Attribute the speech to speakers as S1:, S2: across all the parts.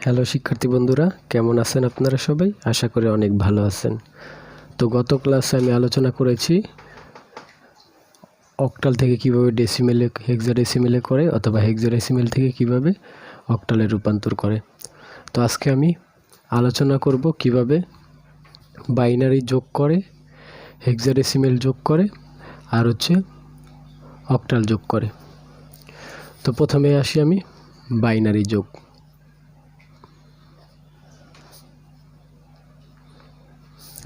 S1: Hello শিক্ষার্থী বন্ধুরা, কেমন আছেন আপনারা সবাই? আশা করি অনেক ভালো আছেন। তো গত ক্লাসে আমি আলোচনা করেছি অক্টাল থেকে কিভাবে ডেসিমেলে হেক্সাডেসিমেলে করে অথবা হেক্সাডেসিমেল থেকে কিভাবে অক্টালে রূপান্তর করে। তো আজকে আমি আলোচনা করব কিভাবে বাইনারি যোগ করে, হেক্সাডেসিমেল যোগ করে আর অক্টাল যোগ করে। তো প্রথমে আসি আমি বাইনারি যোগ।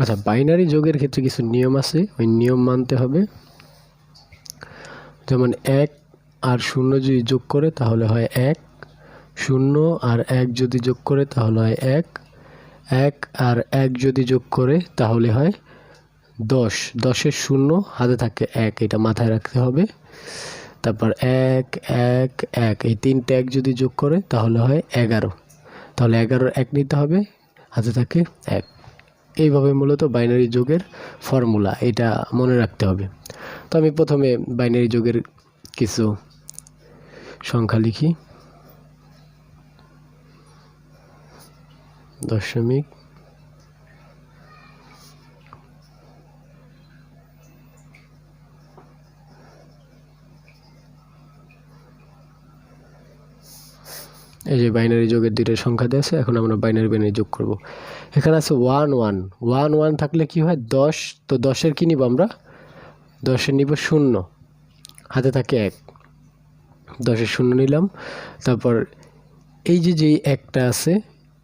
S1: আচ্ছা, বাইনারি যোগের ক্ষেত্রে কিছু নিয়ম আছে, ওই নিয়ম মানতে হবে। যেমন 1 আর 0 যদি যোগ করে তাহলে হয় 1, 0 আর 1 যদি যোগ করে তাহলে হয় 1, 1 আর 1 যদি যোগ করে তাহলে হয় 10, 10-এর 0 হাতে থাকে 1, এটা মাথায় রাখতে হবে। তারপর 1, 1, 1 এই তিনটে 1 যদি যোগ করে তাহলে হয় 11, তাহলে 11-র 1 নিতে হবে, হাতে থাকে 1। এইভাবে মূলত বাইনারি যোগের ফর্মুলা, এটা মনে রাখতে হবে। তো আমি প্রথমে বাইনারি যোগের কিছু সংখ্যা লিখি। দশমিক, এই যে বাইনারি যোগের দুইটা সংখ্যা দেওয়া আছে, এখন আমরা বাইনারি যোগ করব। এখানে আছে 1 1, 1 1 থাকলে কি হয় 10, তো 10-এর কি নিব আমরা? 10-এর নিব 0, হাতে থাকে 1, 10-এর 0 নিলাম। তারপর এই যে একটা আছে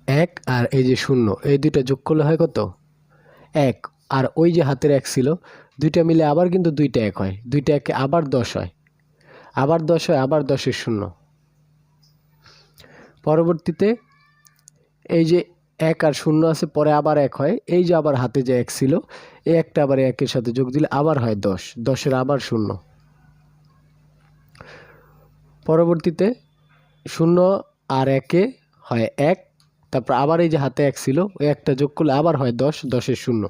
S1: 1 আর এই যে 0, এই দুইটা যোগ করলে হয় কত? 1। আর ওই যে হাতের 1 ছিল, দুইটা মিলে আবার কিন্তু দুইটা 1 হয়, দুইটা 1-এ আবার 10 হয়, আবার 10 হয়, আবার 10-এর 0। পরবর্তীতে এই যে 1 আর 0 আছে, পরে আবার 1 হয়, এই যে আবার হাতে যে 1 ছিল, এই একটা আবার 1-এর সাথে যোগ দিলে আবার হয় 10, 10-এর আবার 0। পরবর্তীতে 0 আর 1-এ হয় 1, তারপর আবার এই যে হাতে 1 ছিল, ওই একটা যোগ করলে আবার হয় 10, 10-এর 0।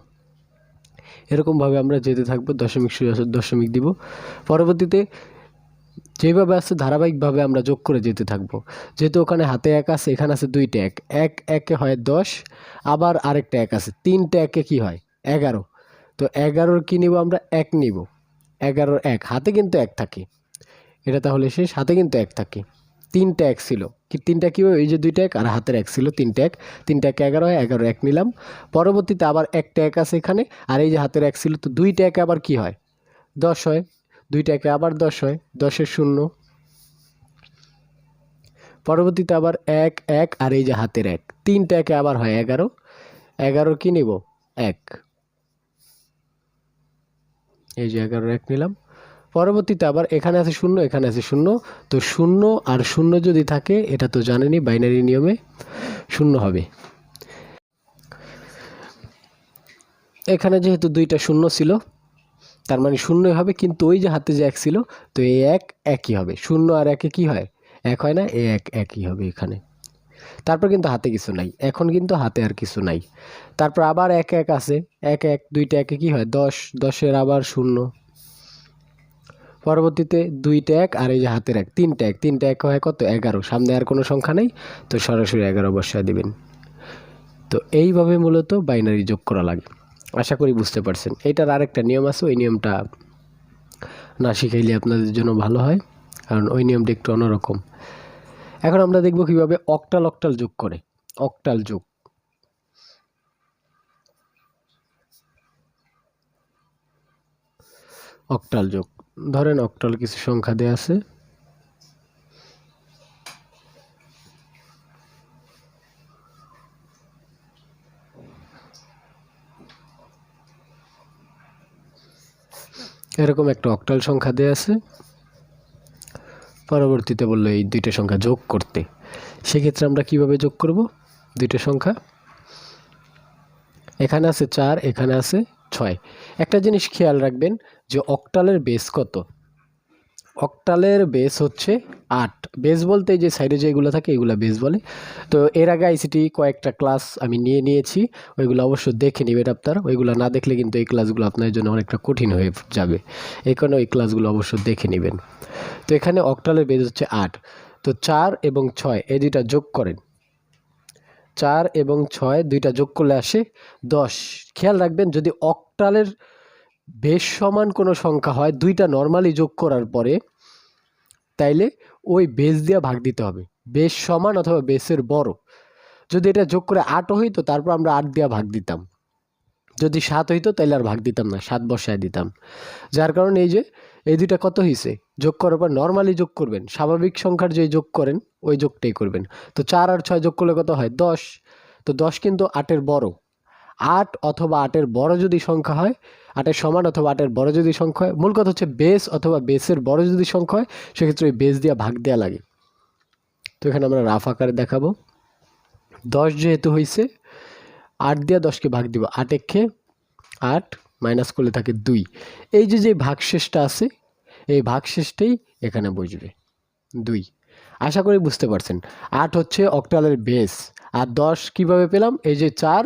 S1: এরকমভাবে আমরা যেতে থাকবো, দশমিক দশমিক দিব। পরবর্তীতে যেভাবে আছে ধারাবাহিকভাবে আমরা যোগ করে যেতে থাকবো। যেহেতু ওখানে হাতে 1 আছে, এখানে আছে দুইটা 1, 1 1-এ হয় 10, আবার আরেকটা 1 আছে, তিনটা 1-এ কি হয় 11। তো 11-র কি নিব আমরা? 1 নিব। 11-র 1 হাতে কিন্তু 1 থাকে, এটা তাহলে শেষ, হাতে কিন্তু 1 থাকে। তিনটা 1 ছিল, কি তিনটা কি হয়? এই যে দুইটা 1 আর হাতের 1 ছিল, তিনটা 1, তিনটা 1 11 হয়, 11 1 নিলাম। পরবর্তীতে আবার একটা 1 আছে এখানে, আর এই যে হাতের 1 ছিল, তো দুইটা 1 আবার কি হয় 10 হয়, দুইটা 1-এ আবার 10 হয়, 10-এর 0। পরবর্তীতে আবার 1 1 আর এই যে হাতের 1, তিনটা 1-এ আবার হয় 11, 11-র কি নিব? 1, এই যে 11-র 1 নিলাম। পরবর্তীতে আবার এখানে আছে 0, এখানে আছে 0, তো 0 আর 0 যদি থাকে, এটা তো জানেনই বাইনারি নিয়মে 0 হবে। এখানে যেহেতু দুইটা 0 ছিল, তার মানে 0 হবে, কিন্তু ওই যে হাতে যে 1 ছিল, তো এই 1 একই হবে। 0 আর 1-এ কি হয়? 1 হয় না? এই 1 একই হবে এখানে। তারপর কিন্তু হাতে কিছু নাই, এখন কিন্তু হাতে আর কিছু নাই। তারপর আবার 1 1 আছে, 1 1, দুইটা 1-এ কি হয় 10, 10-এর আবার 0। পরবর্তীতে দুইটা 1 আর এই যে হাতের 1, তিনটা 1, তিনটা 1 হয় কত? 11, সামনে আর কোনো সংখ্যা নেই, তো সরাসরি 11 বসায় দিবেন। তো এইভাবে মূলত বাইনারি যোগ করা লাগে। আশা করি বুঝতে পারছেন। এইটার আরেকটা নিয়ম আছে, ওই নিয়মটা না শিখাইলে আপনাদের জন্য ভালো হয়, কারণ ওই নিয়মটা একটু অন্যরকম। এখন আমরা দেখব কিভাবে অক্টাল অক্টাল যোগ করে। অক্টাল যোগ, অক্টাল যোগ। ধরেন অক্টাল কিছু সংখ্যা দেয়া আছে, এরকম একটা অক্টাল সংখ্যা দেয়া আছে। পরবর্তীতে বললো এই দুইটা সংখ্যা যোগ করতে। সেক্ষেত্রে আমরা কিভাবে যোগ করব দুইটা সংখ্যা? এখানে আছে 4, এখানে আছে 6। একটা জিনিস খেয়াল রাখবেন যে অক্টালের বেস কত? অক্টালের বেস হচ্ছে 8। বেস বলতে যে সাইডে যেগুলো থাকে এগুলো বেস বলে। তো এর আগে আইসিটি কয়েকটা ক্লাস আমি নিয়েছি, ওইগুলো অবশ্য দেখে নেবেন আপনারা। ওইগুলো না দেখলে কিন্তু এই ক্লাসগুলো আপনার জন্য অনেকটা কঠিন হয়ে যাবে, এই কারণে ওই ক্লাসগুলো অবশ্য দেখে নেবেন। তো এখানে অক্টালের বেস হচ্ছে 8, তো 4 এবং 6 এই দুইটা যোগ করেন, 4 এবং 6 দুইটা যোগ করলে আসে 10। খেয়াল রাখবেন যদি অক্টালের বেশ সমান কোনো সংখ্যা হয় দুইটা নর্মালি যোগ করার পরে, তাইলে ওই বেস দিয়ে ভাগ দিতে হবে, বেস সমান অথবা বেসের বড়। যদি এটা যোগ করে 8 হইতো তারপর আমরা 8 দিয়ে ভাগ দিতাম, যদি 7 হইতো তাহলে আর ভাগ দিতাম না, 7 বসায় দিতাম। যার কারণে এই যে এই দুইটা কত হয়েছে, যোগ করার পর নর্মালি যোগ করবেন, স্বাভাবিক সংখ্যার যে যোগ করেন ওই যোগটাই করবেন। তো 4 আর 6 যোগ করলে কত হয় 10। তো 10 কিন্তু 8-এর বড়। 8 অথবা 8-এর বড় যদি সংখ্যা হয়, 8-এর সমান অথবা 8-এর বড় যদি সংখ্যা হয়, মূল কথা হচ্ছে বেস অথবা বেসের বড় যদি সংখ্যা হয় সেক্ষেত্রে ওই বেস দিয়ে ভাগ দেওয়া লাগে। তো এখানে আমরা রাফ আকারে দেখাবো। 10 যেহেতু হয়েছে 8 দিয়ে 10কে ভাগ দিব, 8 একে 8 মাইনাস করলে থাকে 2। এই যে ভাগশেষটা আছে এই ভাগশেষটাই এখানে বসবে 2। আশা করি বুঝতে পারছেন। 8 হচ্ছে অক্টালের বেস, আর 10 কিভাবে পেলাম, এই যে 4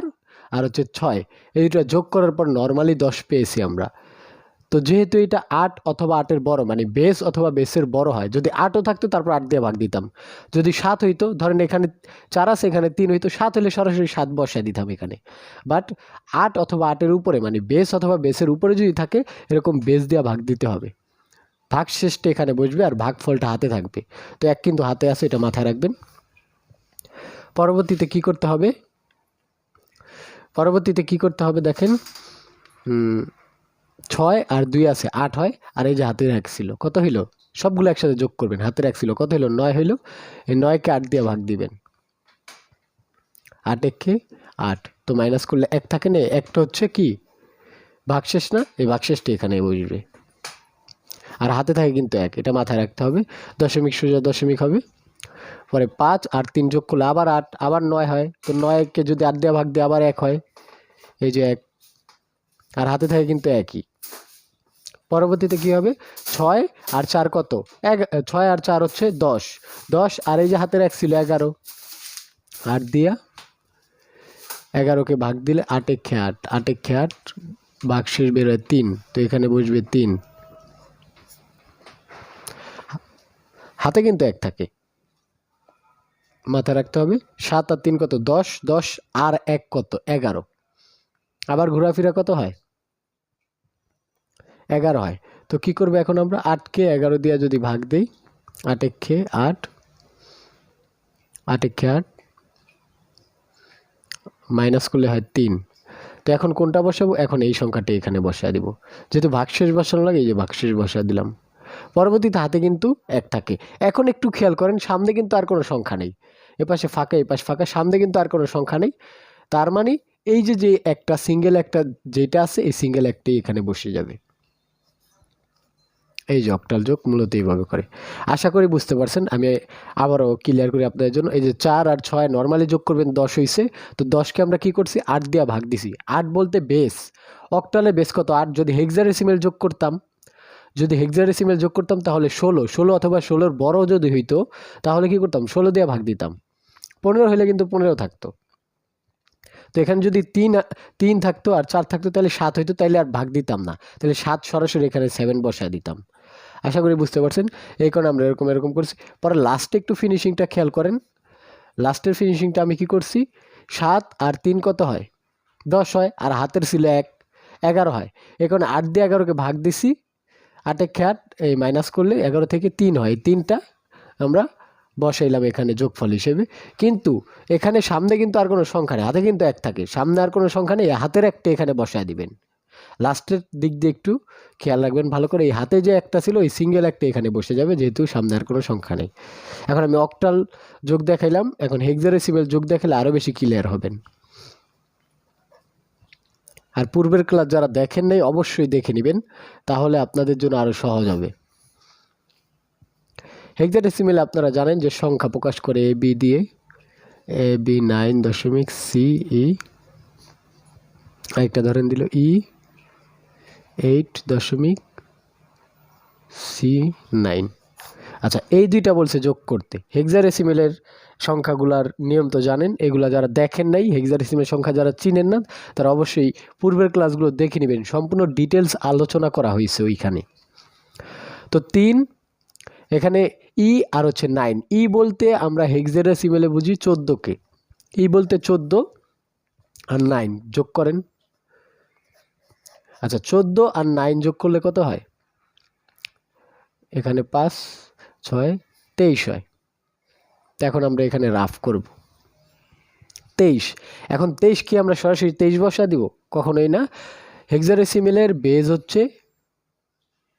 S1: আর হচ্ছে 6 এই দুটো যোগ করার পর নর্মালি 10 পেয়েছি আমরা। তো যেহেতু এটা 8 অথবা 8-এর বড় মানে বেস অথবা বেসের বড় হয়, যদি 8ও থাকতো তারপর 8 দিয়ে ভাগ দিতাম। যদি 7 হইতো, ধরেন এখানে 4 আছে এখানে 3 হইতো, 7 হলে সরাসরি 7 বসায় দিতাম এখানে। বাট 8 অথবা 8-এর উপরে মানে বেস অথবা বেসের উপরে যদি থাকে এরকম বেস দিয়ে ভাগ দিতে হবে। ভাগ শেষটা এখানে বসবে আর ভাগফলটা হাতে থাকবে। তো 1 কিন্তু হাতে আছে, এটা মাথায় রাখবেন। পরবর্তীতে কি করতে হবে, দেখেন 6 আর 2 আছে 8 হয়, আর এই যে হাতের 1 ছিল কত হইল, সবগুলো একসাথে যোগ করবেন। হাতের 1 ছিল কত হইল 9 হইল, এই 9কে 8 দিয়ে ভাগ দিবেন, 8 একে 8। তো মাইনাস করলে 1 থাকে না, একটা হচ্ছে কি ভাগশেষ না, এই ভাগশেষটা এখানে বসবে। আর হাতে থাকে কিন্তু 1, এটা মাথায় রাখতে হবে। দশমিক সোজা দশমিক হবে। পরে 5 আর 3 যোগ করলে আবার 8, আবার 9 হয়। তো 9কে যদি 8 দিয়ে ভাগ দিয়ে আবার 1 হয়, এই যে 1, আর হাতে থাকে কিন্তু 1ই। পরবর্তীতে কি হবে, 6 আর 4 কত, 6 আর 4 হচ্ছে 10, 10 আর এই যে হাতের 1 ছিল 11, 8 দিয়া 11কে ভাগ দিলে 8 একে 8, 8 একে 8 ভাগশেষ বের হয় 3। তো এখানে বসবে 3, হাতে কিন্তু 1 থাকে, মাথায় রাখতে হবে। 7 আর 3 কত 10, 10 আর 1 কত 11, আবার ঘোরাফেরা কত হয় 11 হয়। তো কি করবো এখন আমরা, 8কে 11 দিয়ে যদি ভাগ দেই, 8 একে 8, 8 একে 8 মাইনাস করলে হয় 3। তো এখন কোনটা বসাবো, এখন এই সংখ্যাটা এখানে বসায় দিব, যেহেতু ভাগশেষ বসানো লাগে এই যে ভাগশেষ বসায় দিলাম। পরবর্তীতে হাতে কিন্তু 1 থাকে। এখন একটু খেয়াল করেন, সামনে কিন্তু আর কোনো সংখ্যা নেই, এপাশে ফাঁকা এপাশে ফাঁকা, সামনে কিন্তু আর কোনো সংখ্যা নেই। তার মানে এই যে একটা সিঙ্গেল একটা যেটা আছে এই সিঙ্গেল একটাই এখানে বসে যাবে। এই যে অক্টাল যোগ মূলত এইভাবে করে। আশা করি বুঝতে পারছেন। আমি আবারও ক্লিয়ার করি আপনাদের জন্য। এই যে 4 আর 6 নর্মালি যোগ করবেন 10 হয়েছে। তো 10কে আমরা কি করছি 8 দিয়ে ভাগ দিছি। 8 বলতে বেস, অক্টালে বেস কত 8। যদি হেক্সাডেসিমেল যোগ করতাম, তাহলে 16 অথবা 16-র বড় যদি হইতো তাহলে কি করতাম 16 দিয়ে ভাগ দিতাম। 15 হলে কিন্তু 15 থাকতো। তো এখানে যদি 3 থাকতো আর 4 থাকতো তাহলে 7 হইতো, তাহলে আর ভাগ দিতাম না, তাহলে 7 সরাসরি এখানে 7 বসায় দিতাম। আশা করি বুঝতে পারছেন। এই কারণে আমরা এরকম করছি। পরে লাস্টে একটু ফিনিশিংটা খেয়াল করেন। লাস্টের ফিনিশিংটা আমি কি করছি, 7 আর 3 কত হয় 10 হয়, আর হাতের ছিল 1, 11 হয়। এখন 8 দিয়ে 11কে ভাগ দিছি, 8 একে 8 এই মাইনাস করলে 11 থেকে 3 হয়, 3টা আমরা বসাইলাম এখানে যোগফল হিসেবে। কিন্তু এখানে সামনে কিন্তু আর কোনো সংখ্যা নেই, হাতে কিন্তু 1 থাকে, সামনে আর কোনো সংখ্যা নেই, হাতের 1টা এখানে বসায় দিবেন। লাস্টের দিক দিয়ে একটু খেয়াল রাখবেন ভালো করে, এই হাতে যে 1টা ছিল ওই সিঙ্গেল 1টা এখানে বসে যাবে, যেহেতু সামনে আর কোনো সংখ্যা নেই। এখন আমি অক্টাল যোগ দেখাইলাম, এখন হেক্সাডেসিমেল যোগ দেখালে আরও বেশি ক্লিয়ার হবেন। আর পূর্বের ক্লাস যারা দেখেন নাই অবশ্যই দেখে নেবেন, তাহলে আপনাদের জন্য আরও সহজ হবে। হেক্সাডেসিমেল আপনারা জানেন যে সংখ্যা প্রকাশ করে AB দিয়ে, AB 9.CE, আরেকটা ধরেন দিল E 8.C9। আচ্ছা, এই দুইটা বলছে যোগ করতে। হেক্সাডেসিমেলের সংখ্যাগুলার নিয়ম তো জানেন, এগুলা যারা দেখেন নাই, হেক্সাডেসিমেল সংখ্যা যারা চিনেন না তারা অবশ্যই পূর্বের ক্লাসগুলো দেখে নেবেন, সম্পূর্ণ ডিটেলস আলোচনা করা হয়েছে ওইখানে। তো 3 এখানে E আর হচ্ছে 9। E বলতে আমরা হেক্সাডেসিমেলে বুঝি 14কে, ই বলতে 14 আর 9 যোগ করেন। আচ্ছা 14 আর 9 যোগ করলে কত হয়? এখানে 5 6 23 হয়। তো এখন আমরা এখানে রাফ করব 23। এখন 23 কি আমরা সরাসরি 23 বসা দিব? কখনোই না। হেক্সাডেসিমেলের বেজ হচ্ছে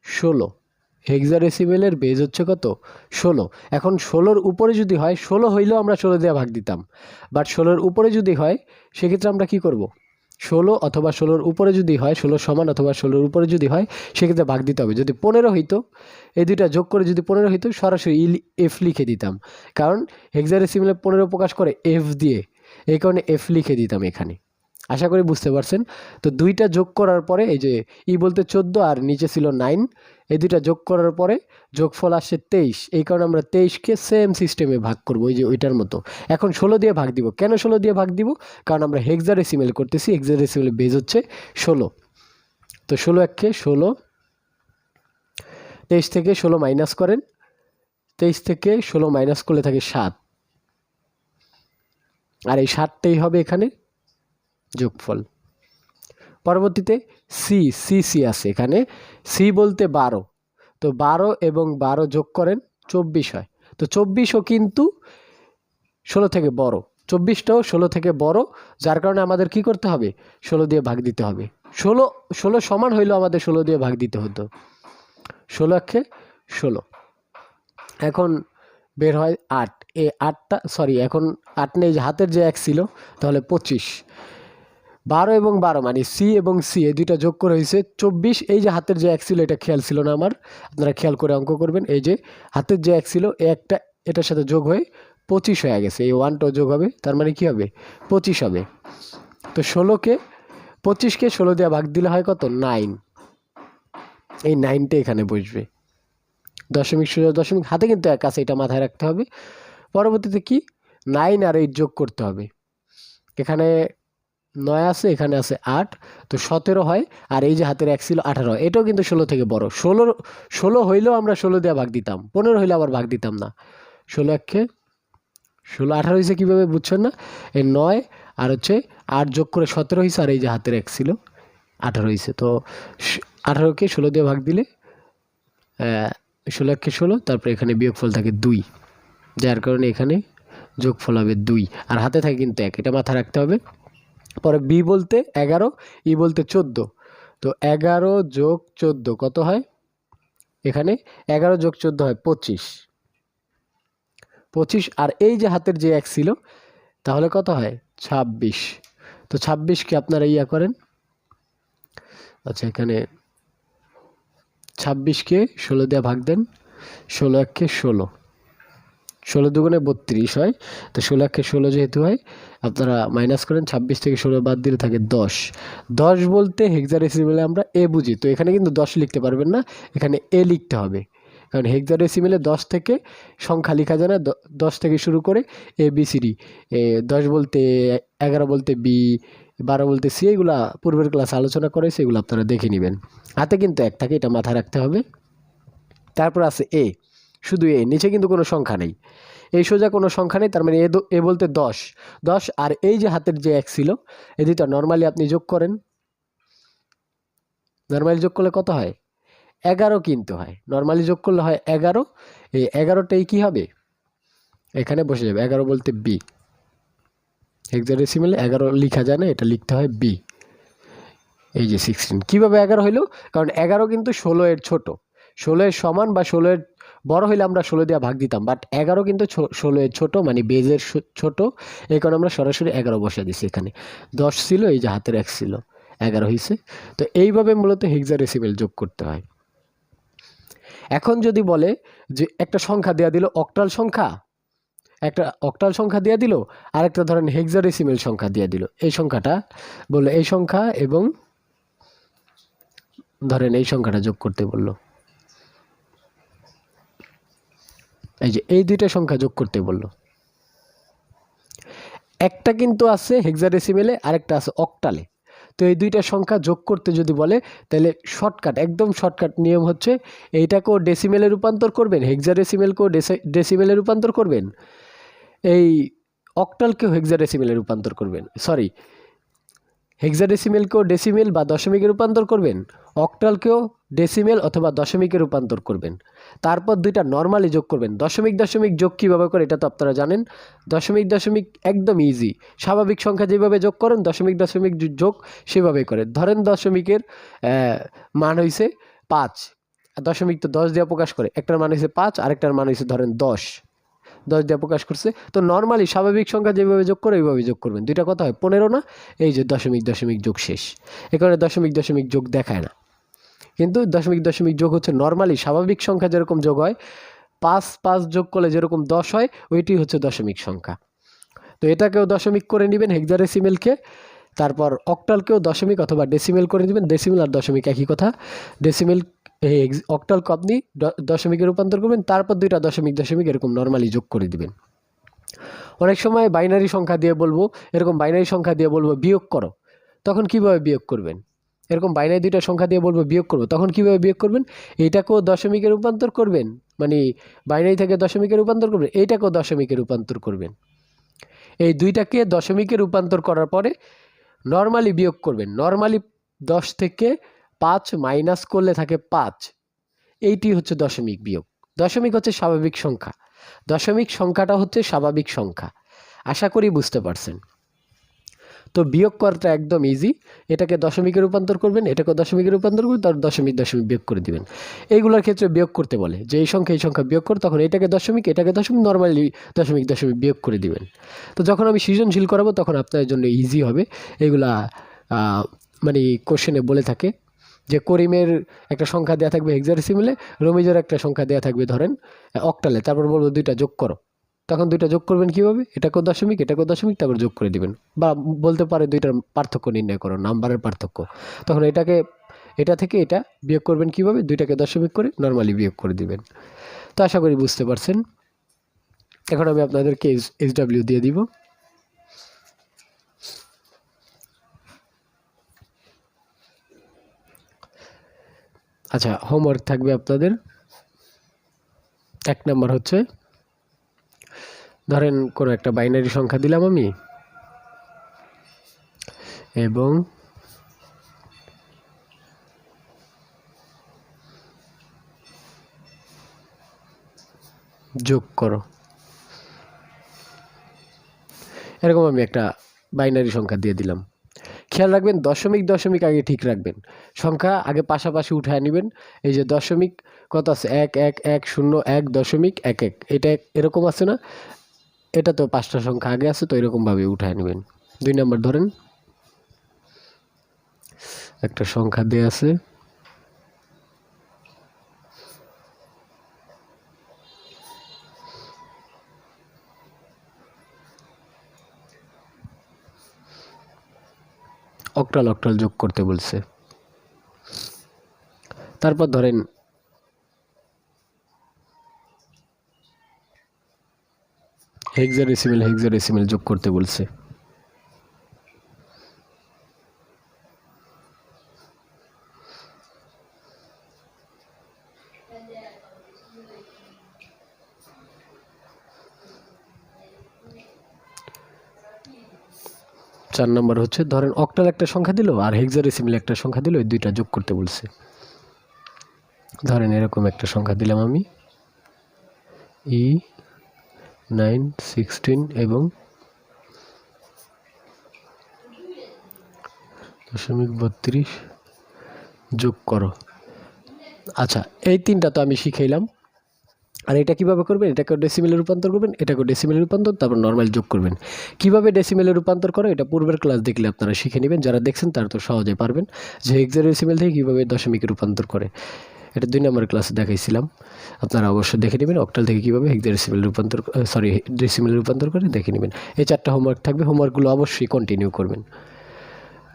S1: 16। হেক্সাডেসিমেলের বেজ হচ্ছে কত? 16। এখন 16-র উপরে যদি হয়, 16 হইলেও আমরা 16 দিয়ে ভাগ দিতাম, বাট 16-র উপরে যদি হয় সেক্ষেত্রে আমরা কি করব? 16 অথবা 16-র উপরে যদি হয়, 16 সমান অথবা 16-র উপরে যদি হয় সেক্ষেত্রে ভাগ দিতে হবে। যদি 15 হইতো, এই দুইটা যোগ করে যদি 15 হইতো সরাসরি এফ লিখে দিতাম, কারণ হেক্সাডেসিমেলে 15 প্রকাশ করে এফ দিয়ে, এই কারণে এফ লিখে দিতাম এখানে। আশা করি বুঝতে পারছেন। তো দুইটা যোগ করার পরে এই যে ই বলতে 14 আর নিচে ছিল 9, এই দুইটা যোগ করার পরে যোগফল আসছে 23। এই কারণে আমরা 23কে সেম সিস্টেমে ভাগ করব, ওই যে ওইটার মতো। এখন 16 দিয়ে ভাগ দিব। কেন 16 দিয়ে ভাগ দিব? কারণ আমরা হেক্সাডেসিমেল করতেছি, হেক্সাডেসিমেল বেজ হচ্ছে 16। তো 16 একে 16, 23 থেকে 16 মাইনাস করেন, 23 থেকে 16 মাইনাস করলে থাকে 7, আর এই 7টাই হবে এখানে যোগফল। পরবর্তীতে সি সি সি আছে এখানে, সি বলতে 12। তো 12 এবং 12 যোগ করেন 24 হয়। তো 24ও কিন্তু 16 থেকে বড়, 24টাও 16 থেকে বড়, যার কারণে আমাদের কি করতে হবে? 16 দিয়ে ভাগ দিতে হবে। 16 সমান হইলেও আমাদের 16 দিয়ে ভাগ দিতে হতো। 16 একে 16। এখন বের হয় 8। এই 8টা সরি, এখন 8 নেই, যে হাতের যে 1 ছিল, তাহলে 25। 12 এবং 12 মানে সি এবং সি, এই দুইটা যোগ করে হয়েছে 24। এই যে হাতের যে 1 ছিল, এটা খেয়াল ছিল না আমার, আপনারা খেয়াল করে অঙ্ক করবেন। এই যে হাতের যে 1 ছিল, এই একটা এটার সাথে যোগ হয়ে 25 হয়ে গেছে। এই 1টাও যোগ হবে, তার মানে কি হবে? 25 হবে। তো 25কে 16 দিয়ে ভাগ দিলে হয় কত? 9। এই 9টা এখানে বসবে। দশমিক 0 দশমিক হাতে কিন্তু 1 আছে, এটা মাথায় রাখতে হবে। পরবর্তীতে কি? 9 আর 8 যোগ করতে হবে। এখানে 9 আছে, এখানে আছে 8, তো 17 হয়। আর এই যে হাতের 1 ছিল 18, এটাও কিন্তু 16 থেকে বড়। 16 হইলেও আমরা 16 দিয়ে ভাগ দিতাম, 15 হইলে আবার ভাগ দিতাম না। 16 একে 16, 18 হয়েছে কীভাবে বুঝছেন না? এই 9 আর হচ্ছে 8 যোগ করে 17 হয়েছে, আর এই যে হাতের 1 ছিল 18 হয়েছে। তো 18কে 16 দিয়ে ভাগ দিলে 16 একে 16, তারপরে এখানে বিয়োগফল থাকে 2, যার কারণে এখানে যোগফল হবে 2, আর হাতে থাকে কিন্তু 1, এটা মাথায় রাখতে হবে। পরে বি বলতে 11, ই বলতে 14। তো 11 যোগ 14 কত হয়? এখানে 11 যোগ 14 হয় 25। আর এই যে হাতের যে 1 ছিল, তাহলে কত হয়? 26। তো 26কে আপনারা ইয়া করেন। আচ্ছা এখানে 26কে 16 দিয়ে ভাগ দেন। 16 একে 16, 16 দুগুণে 32 হয়। তো 16 একে 16 যেহেতু হয়, আপনারা মাইনাস করেন। 26 থেকে 16 বাদ দিলে থাকে 10। 10 বলতে হেক্সাডেসিমেলে আমরা এ বুঝি, তো এখানে কিন্তু 10 লিখতে পারবেন না, এখানে এ লিখতে হবে, কারণ হেক্সাডেসিমেলে 10 থেকে সংখ্যা লেখা যায় না। 10 থেকে শুরু করে এ বি সি ডি, 10 বলতে 11 বলতে বি, 12 বলতে সি, এগুলা পূর্বের ক্লাসে আলোচনা করেছে, এগুলো আপনারা দেখে নেবেন। হাতে কিন্তু 1 থাকে, এটা মাথায় রাখতে হবে। তারপর আছে এ, শুধু এ, নিচে কিন্তু কোনো সংখ্যা নেই, এই সোজা কোনো সংখ্যা নেই, তার মানে এ বলতে 10। আর এই যে হাতের যে 1 ছিল, এই দুইটা নর্মালি আপনি যোগ করেন। নর্মালি যোগ করলে কত হয়? 11 কিন্তু হয়, নর্মালি যোগ করলে হয় 11। এই 11টাই কি হবে? এখানে বসে যাবে। 11 বলতে বি, হেক্সাডেসিমেলে 11 লেখা যায় না, এটা লিখতে হয় বি। এই যে 16 কীভাবে 11 হইলো? কারণ 11 কিন্তু 16 এর ছোট, 16 এর সমান বা 16 এর বড় হইলে আমরা 16 দিয়ে ভাগ দিতাম, বাট 11 কিন্তু 16 এর ছোট, মানে বেজের ছোট, এই কারণে আমরা সরাসরি 11 বসা দিছি। এখানে 10 ছিল, এই যে হাতের 1 ছিল, 11 হয়েছে। তো এইভাবে মূলত হেক্সাডেসিমেল যোগ করতে হয়। এখন যদি বলে যে একটা সংখ্যা দেওয়া দিল, অক্টাল সংখ্যা, একটা অক্টাল সংখ্যা দিয়ে দিল, আরেকটা ধরেন হেক্সাডেসিমেল সংখ্যা দিয়ে দিল, এই সংখ্যাটা বললো এই সংখ্যা এবং ধরেন এই সংখ্যাটা যোগ করতে বললো, এই যে এই দুইটা সংখ্যা যোগ করতে বললো। একটা কিন্তু আছে হেক্সাডেসিমেলে, আরেকটা আছে অক্টালে। তো এই দুইটা সংখ্যা যোগ করতে যদি বলে, তাহলে শর্টকাট, একদম শর্টকাট নিয়ম হচ্ছে, এইটাকেও ডেসিমেলে রূপান্তর করবেন, হেক্সাডেসিমেলকেও ডেসিমেলে রূপান্তর করবেন, এই অক্টালকেও হেক্সাডেসিমেলে রূপান্তর করবেন, সরি হেক্সাডেসিমেলকেও ডেসিমেল বা দশমিকে রূপান্তর করবেন, অক্টালকেও ডেসিমেল অথবা দশমিকে রূপান্তর করবেন। তারপর দুইটা নর্মালি যোগ করবেন। দশমিক দশমিক যোগ কীভাবে করে এটা তো আপনারা জানেন। দশমিক দশমিক একদম ইজি, স্বাভাবিক সংখ্যা যেভাবে যোগ করেন দশমিক দশমিক যোগ সেভাবেই করেন। ধরেন দশমিকের মান হয়েছে 5, দশমিক তো 10 দিয়ে প্রকাশ করে, একটার মান হয়েছে 5 আরেকটার মান হয়েছে ধরেন 10 দিয়ে প্রকাশ করছে। তো নর্মালি স্বাভাবিক সংখ্যা যেভাবে যোগ করে ওইভাবে যোগ করবেন। দুইটা কথা হয় 15 না, এই যে দশমিক দশমিক যোগ শেষ। এখানে দশমিক দশমিক যোগ দেখায় না, কিন্তু দশমিক দশমিক যোগ হচ্ছে নর্মালি স্বাভাবিক সংখ্যা যেরকম যোগ হয়, 5 যোগ করলে যেরকম 10 হয়, ওইটি হচ্ছে দশমিক সংখ্যা। তো এটাকেও দশমিক করে নেবেন হেক্সাডেসিমেলকে, তারপর অক্টালকেও দশমিক অথবা ডেসিমেল করে নেবেন। ডেসিমেল আর দশমিক একই কথা। ডেসিমেল অক্টালকে আপনি দশমিকে রূপান্তর করবেন, তারপর দুইটা দশমিক দশমিক এরকম নর্মালি যোগ করে দিবেন। অনেক সময় বাইনারি সংখ্যা দিয়ে বলবো, এরকম বাইনারি সংখ্যা দিয়ে বলবো বিয়োগ করো, তখন কিভাবে বিয়োগ করবেন? এরকম বাইনারি দুইটা সংখ্যা দিয়ে বলবো বিয়োগ করবো, তখন কিভাবে বিয়োগ করবেন? এইটাকেও দশমিকে রূপান্তর করবেন, মানে বাইনারি থেকে দশমিকে রূপান্তর করবেন, এইটাকেও দশমিকে রূপান্তর করবেন। এই দুইটাকে দশমিকে রূপান্তর করার পরে নর্মালি বিয়োগ করবেন। নর্মালি 10 থেকে 5 মাইনাস করলে থাকে 5, এইটি হচ্ছে দশমিক বিয়োগ। দশমিক হচ্ছে স্বাভাবিক সংখ্যা, দশমিক সংখ্যাটা হচ্ছে স্বাভাবিক সংখ্যা। আশা করি বুঝতে পারছেন। তো বিয়োগ করাটা একদম ইজি। এটাকে দশমিকে রূপান্তর করবেন, এটাকে দশমিকে রূপান্তর করবেন, তার দশমিক দশমিক বিয়োগ করে দিবেন। এইগুলোর ক্ষেত্রে বিয়োগ করতে বলে যে এই সংখ্যা বিয়োগ করে, তখন এটাকে দশমিক নর্মালি দশমিক দশমিক বিয়োগ করে দিবেন। তো যখন আমি সৃজনশীল করাবো তখন আপনাদের জন্য ইজি হবে। এগুলা মানে কোশ্চেনে বলে থাকে যে করিমের একটা সংখ্যা দেওয়া থাকবে হেক্সাডেসিমেলে, রমিজের একটা সংখ্যা দেওয়া থাকবে ধরেন অক্টালে, তারপর বলবো দুইটা যোগ করো, তখন দুইটা যোগ করবেন কীভাবে? এটাকেও দশমিক তারপর যোগ করে দিবেন। বা বলতে পারে দুইটার পার্থক্য নির্ণয় করো, নাম্বারের পার্থক্য, তখন এটা থেকে এটা বিয়োগ করবেন কীভাবে? দুইটাকে দশমিক করে নর্মালি বিয়োগ করে দিবেন। তো আশা করি বুঝতে পারছেন। এখন আমি আপনাদেরকে SW দিয়ে দিব। আচ্ছা, হোমওয়ার্ক থাকবে আপনাদের। 1 নাম্বার হচ্ছে, ধরেন কোনো একটা বাইনারি সংখ্যা দিলাম আমি এবং যোগ করো, এরকম আমি একটা বাইনারি সংখ্যা দিয়ে দিলাম। খেয়াল রাখবেন দশমিক আগে ঠিক রাখবেন, সংখ্যা আগে পাশাপাশি উঠায় নেবেন। এই যে দশমিক কত আছে? 11101.11, এটা এরকম আছে না? এটা তো 5টা সংখ্যা আগে আছে, তো এরকমভাবে উঠায় নেবেন। 2 নাম্বার ধরেন একটা সংখ্যা দেয়া আছে অক্টাল যোগ করতে বলছে। তারপর ধরেন হেক্সাডেসিমেল যোগ করতে বলছে। চার নাম্বার হচ্ছে ধরেন অক্টাল একটা সংখ্যা দিল আর হেক্সাডেসিমেল একটা সংখ্যা দিল, এই দুইটা যোগ করতে বলছে। ধরেন এরকম একটা সংখ্যা দিলাম আমি E9 16 এবং 0.32 যোগ করো। আচ্ছা, এই তিনটা তো আমি শিখাইলাম। আর এটা কিভাবে করবেন? এটাকে ডেসিমেলে রূপান্তর করবেন, এটাকে ডেসিমেলে রূপান্তর, তারপর নর্মাল যোগ করবেন। কিভাবে ডেসিমেলে রূপান্তর করে এটা পূর্বের ক্লাস দেখলে আপনারা শিখে নেবেন। যারা দেখছেন তারা তো সহজে পারবেন যে হেক্সাডেসিমেল থেকে কীভাবে দশমিকে রূপান্তর করে। এটা 2 নম্বর ক্লাসে দেখাইছিলাম, আপনারা অবশ্যই দেখে নেবেন। অক্টাল থেকে কীভাবে হেক্সাডেসিমেলে ডেসিমেলে রূপান্তর করে দেখে নেবেন। এই 4টা হোমওয়ার্ক থাকবে, হোমওয়ার্কগুলো অবশ্যই কন্টিনিউ করবেন।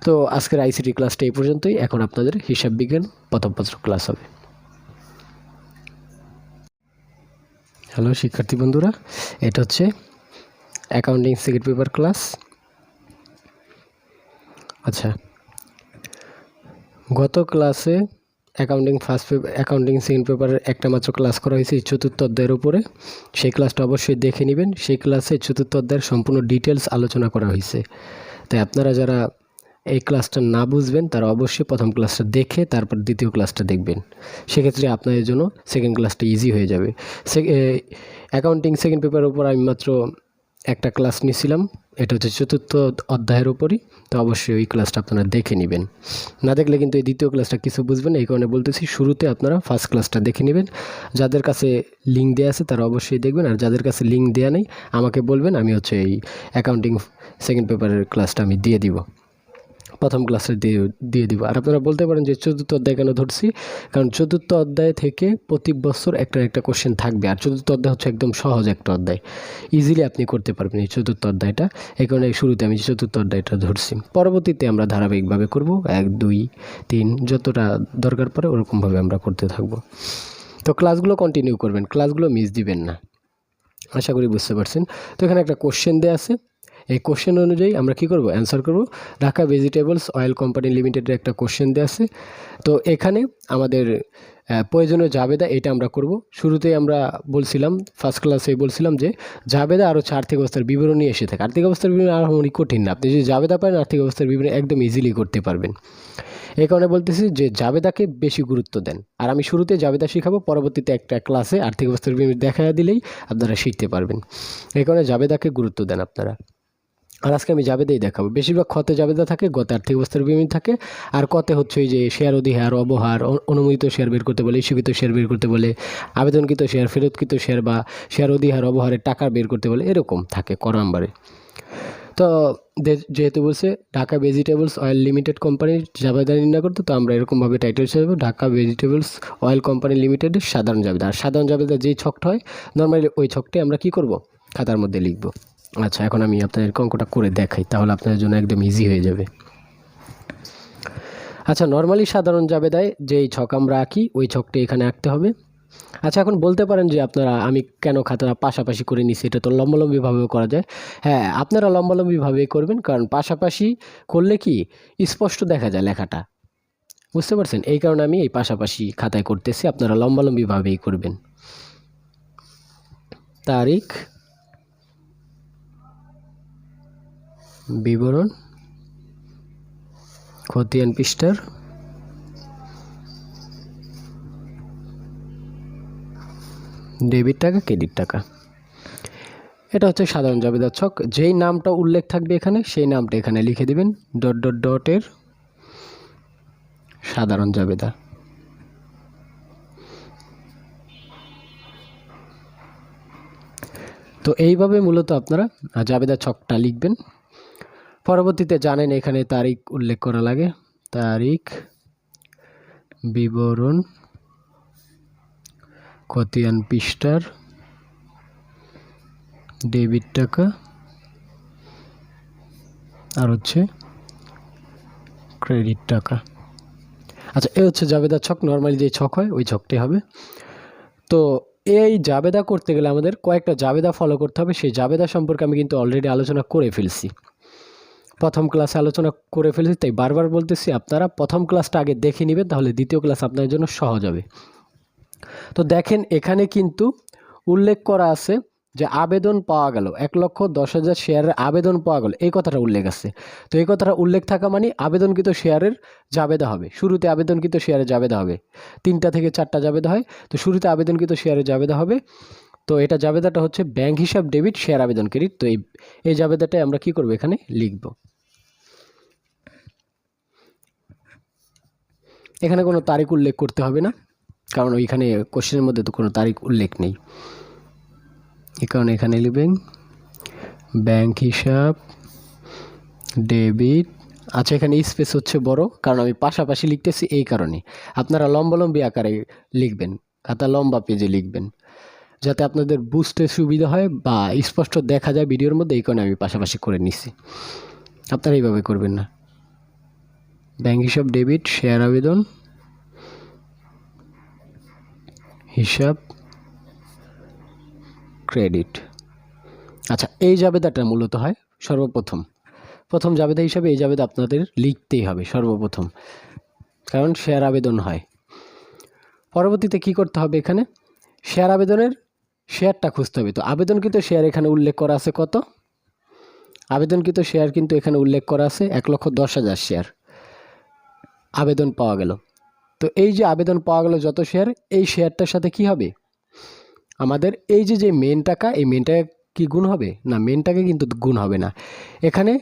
S1: তো আজকের আইসিটি ক্লাসটা এই পর্যন্তই। এখন আপনাদের হিসাব বিজ্ঞান প্রথম পত্র ক্লাস হবে। হ্যালো শিক্ষার্থী বন্ধুরা, এটা হচ্ছে অ্যাকাউন্টিং সেকেন্ড পেপার ক্লাস। আচ্ছা, গত ক্লাসে অ্যাকাউন্টিং সেকেন্ড পেপারের একটা মাত্র ক্লাস করা হয়েছে এই চতুর্থ অধ্যায়ের উপরে। সেই ক্লাসটা অবশ্যই দেখে নেবেন। সেই ক্লাসে চতুর্থ অধ্যায়ের সম্পূর্ণ ডিটেলস আলোচনা করা হয়েছে। তাই আপনারা যারা এই ক্লাসটা না বুঝবেন তারা অবশ্যই প্রথম ক্লাসটা দেখে তারপর দ্বিতীয় ক্লাসটা দেখবেন। সেক্ষেত্রে আপনাদের জন্য সেকেন্ড ক্লাসটা ইজি হয়ে যাবে। অ্যাকাউন্টিং সেকেন্ড পেপারের উপর আমি মাত্র একটা ক্লাস নিয়েছিলাম, এটা হচ্ছে চতুর্থ অধ্যায়ের উপরই। তো অবশ্যই ওই ক্লাসটা আপনারা দেখে নেবেন। না দেখলে কিন্তু এই দ্বিতীয় ক্লাসটা কিছু বুঝবেন। এই কারণে বলতেছি শুরুতে আপনারা ফার্স্ট ক্লাসটা দেখে নেবেন। যাদের কাছে লিঙ্ক দেওয়া আছে তারা অবশ্যই দেখবেন, আর যাদের কাছে লিঙ্ক দেওয়া নেই আমাকে বলবেন, আমি হচ্ছে এই অ্যাকাউন্টিং সেকেন্ড পেপারের ক্লাসটা আমি দিয়ে দিব, প্রথম ক্লাসে দিয়ে দিব। আর আপনারা বলতে পারেন যে চতুর্থ অধ্যায় কেন ধরছি, কারণ চতুর্থ অধ্যায় থেকে প্রতি বছর একটা কোশ্চেন থাকবে। আর চতুর্থ অধ্যায় হচ্ছে একদম সহজ একটা অধ্যায়, ইজিলি আপনি করতে পারবেন এই চতুর্থ অধ্যায়টা। এই কারণে শুরুতে আমি চতুর্থ অধ্যায়টা ধরছি। পরবর্তীতে আমরা ধারাবাহিকভাবে করব, 1, 2, 3 যতটা দরকার পড়ে ওরকমভাবে আমরা করতে থাকবো। তো ক্লাসগুলো কন্টিনিউ করবেন, ক্লাসগুলো মিস দিবেন না। আশা করি বুঝতে পারছেন। তো এখানে একটা কোশ্চেন দেওয়া আছে, এই কোশ্চেন অনুযায়ী আমরা কি করব, অ্যান্সার করব। ঢাকা ভেজিটেবলস অয়েল কোম্পানি লিমিটেডের একটা কোশ্চেন দেওয়া আছে। তো এখানে আমাদের প্রয়োজনীয় জাবেদা এটা আমরা করব। শুরুতেই আমরা বলছিলাম, ফার্স্ট ক্লাসে বলছিলাম যে জাবেদা আর হচ্ছে আর্থিক অবস্থার বিবরণী এসে থাকে। আর্থিক অবস্থার বিবরণী আর অনেক কঠিন না, আপনি যদি জাবেদা পারেন আর্থিক অবস্থার বিবরণী একদম ইজিলি করতে পারবেন। এই কারণে বলতেছি যে জাবেদাকে বেশি গুরুত্ব দেন। আর আমি শুরুতে জাবেদা শেখাবো, পরবর্তীতে একটা ক্লাসে আর্থিক অবস্থার বিবরণী দেখা দিলেই আপনারা শিখতে পারবেন। এই কারণে জাবেদাকে গুরুত্ব দেন আপনারা। আর আজকে আমি জাবেদাই দেখাবো। বেশিরভাগ খতে জাবেদা থাকে, গতে আর্থিক অবস্থার বিবরণী থাকে, আর কতে হচ্ছে ওই যে শেয়ার অধিহার, অবহার, অনুমোদিত শেয়ার বের করতে বলে, ইস্যুকৃত শেয়ার বের করতে বলে, আবেদনকৃত শেয়ার, ফেরতকৃত শেয়ার বা শেয়ার অধিহার অবহারের টাকা বের করতে বলে, এরকম থাকে ক নাম্বারে। তো যেহেতু বলছে ঢাকা ভেজিটেবলস অয়েল লিমিটেড কোম্পানির জাবেদা নির্ণয় করতে, তো আমরা এরকমভাবে টাইটেল হিসেবে ঢাকা ভেজিটেবলস অয়েল কোম্পানি লিমিটেডের সাধারণ জাবেদা। আর সাধারণ জাবেদা যেই ছকটা হয় নর্মালি ওই ছকটাই আমরা কি করব, খাতার মধ্যে লিখব। আচ্ছা, এখন আমি আপনাদের অঙ্কটা করে দেখাই, তাহলে আপনাদের জন্য একদম ইজি হয়ে যাবে। আচ্ছা, নর্মালি সাধারণ জাবেদায় যেই ছক আমরা আঁকি ওই ছকটি এখানে আঁকতে হবে। আচ্ছা, এখন বলতে পারেন যে আপনারা আমি কেন খাতাটা পাশাপাশি করে নিছি, এটা তো লম্বালম্বিভাবেও করা যায়। হ্যাঁ, আপনারা লম্বালম্বিভাবেই করবেন, কারণ পাশাপাশি করলে কি স্পষ্ট দেখা যায় লেখাটা, বুঝতে পারছেন? এই কারণে আমি এই পাশাপাশি খাতায় করতেছি, আপনারা লম্বালম্বিভাবেই করবেন। তারিখ, বিবরণ, খতিয়ান পৃষ্ঠার, ডেবিট টাকা, ক্রেডিট টাকা। এটা হচ্ছে সাধারণ জাবেদার ছক। যেই নামটা উল্লেখ থাকবে এখানে সেই নামটা এখানে লিখে দিবেন, ডট ডট ডটের সাধারণ জাবেদা। তো এইভাবে মূলত আপনারা জাবেদা ছকটা লিখবেন। পরবর্তীতে জানেন এখানে তারিখ উল্লেখ করা লাগে, তারিখ, বিবরণ, খতিয়ান পৃষ্ঠার, ডেবিট টাকা, আর হচ্ছে ক্রেডিট টাকা। আচ্ছা, এই হচ্ছে জাবেদা ছক। নর্মালি যে ছক হয় ওই ছকটি হবে। তো এই জাবেদা করতে গেলে আমাদের কয়েকটা জাবেদা ফলো করতে হবে। সেই জাবেদা সম্পর্কে আমি কিন্তু অলরেডি আলোচনা করে ফেলছি, প্রথম ক্লাসে আলোচনা করে ফেলেছি। তাই বারবার বলতেছি আপনারা প্রথম ক্লাসটা আগে দেখে নেবেন, তাহলে দ্বিতীয় ক্লাস আপনাদের জন্য সহজ হবে। তো দেখেন এখানে কিন্তু উল্লেখ করা আছে যে আবেদন পাওয়া গেল, 1,10,000 শেয়ারের আবেদন পাওয়া গেল, এই কথাটা উল্লেখ আছে। তো এই কথাটা উল্লেখ থাকা মানে আবেদনকৃত শেয়ারের জাবেদা হবে। শুরুতে আবেদনকৃত শেয়ারের জাবেদা হবে, 3টা থেকে 4টা জাবেদা হয়। তো শুরুতে আবেদনকৃত শেয়ারের জাবেদা হবে। তো এটা জাবেদাটা হচ্ছে ব্যাংক হিসাব ডেবিট, শেয়ার আবেদন ক্রেডিট। তো এই জাবেদাটাই আমরা কি করব, এখানে লিখব। এখানে কোনো তারিখ উল্লেখ করতে হবে না, কারণ ওইখানে কোশ্চেনের মধ্যে তো কোনো তারিখ উল্লেখ নেই। এই কারণে এখানে লিখবেন ব্যাংক হিসাব ডেবিট। আচ্ছা, এখানে স্পেস হচ্ছে বড়, কারণ আমি পাশাপাশি লিখতেছি এই কারণে। আপনারা লম্বালম্বি আকারে লিখবেন, খাতা লম্বা পেজে লিখবেন, যাতে আপনাদের বুঝতে সুবিধা হয় বা স্পষ্ট দেখা যায় ভিডিওর মধ্যে। এই কারণে আমি পাশাপাশি করে নিচ্ছি, আপনারা এইভাবে করবেন না। ব্যাংক হিসাব ডেবিট, শেয়ার আবেদন, হিসাব ক্রেডিট। আচ্ছা, এই জাবেদাটা মূলত হয় প্রথম জাবেদা হিসাবে এই জাবেদা আপনাদের লিখতেই হবে সর্বপ্রথম, কারণ শেয়ার আবেদন হয়। পরবর্তীতে কি করতে হবে, এখানে শেয়ার আবেদনের শেয়ারটা খুঁজতে হবে। তো আবেদনকৃত শেয়ার এখানে উল্লেখ করা আছে কত, আবেদনকৃত শেয়ার কিন্তু এখানে উল্লেখ করা আছে 1,10,000 শেয়ার আবেদন পাওয়া গেল। তো এই যে আবেদন পাওয়া গেল যত শেয়ার, এই শেয়ারটার সাথে কি হবে, আমাদের এই যে মেন টাকা, এই মেন টাকা কি গুণ হবে না, মেন টাকা কিন্তু গুণ হবে না। এখানে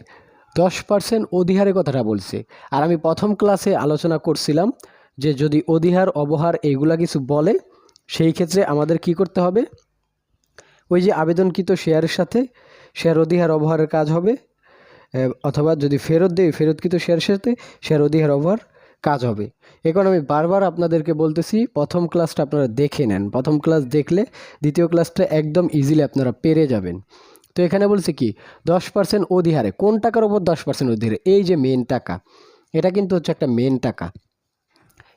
S1: 10% অধিহারের কথাটা বলছে। আর আমি প্রথম ক্লাসে আলোচনা করছিলাম যে যদি অধিহার অবহার এইগুলা কিছু বলে, সেই ক্ষেত্রে আমাদের কি করতে হবে, ওই যে আবেদনকৃত শেয়ারের সাথে শেয়ার অধিহার অবহারের কাজ হবে, অথবা যদি ফেরত দেয় ফেরতকৃত শেয়ারের সাথে শেয়ার অধিহার অবহার কাজ হবে। এখন আমি বারবার আপনাদেরকে বলতেছি প্রথম ক্লাসটা আপনারা দেখে নেন, প্রথম ক্লাস দেখলে দ্বিতীয় ক্লাসটা একদম ইজিলি আপনারা পেরে যাবেন। তো এখানে বলছে কি 10% অধিহারে, কোন টাকার ওপর 10% অধিহারে, এই যে মেন টাকা, এটা কিন্তু হচ্ছে একটা মেন টাকা।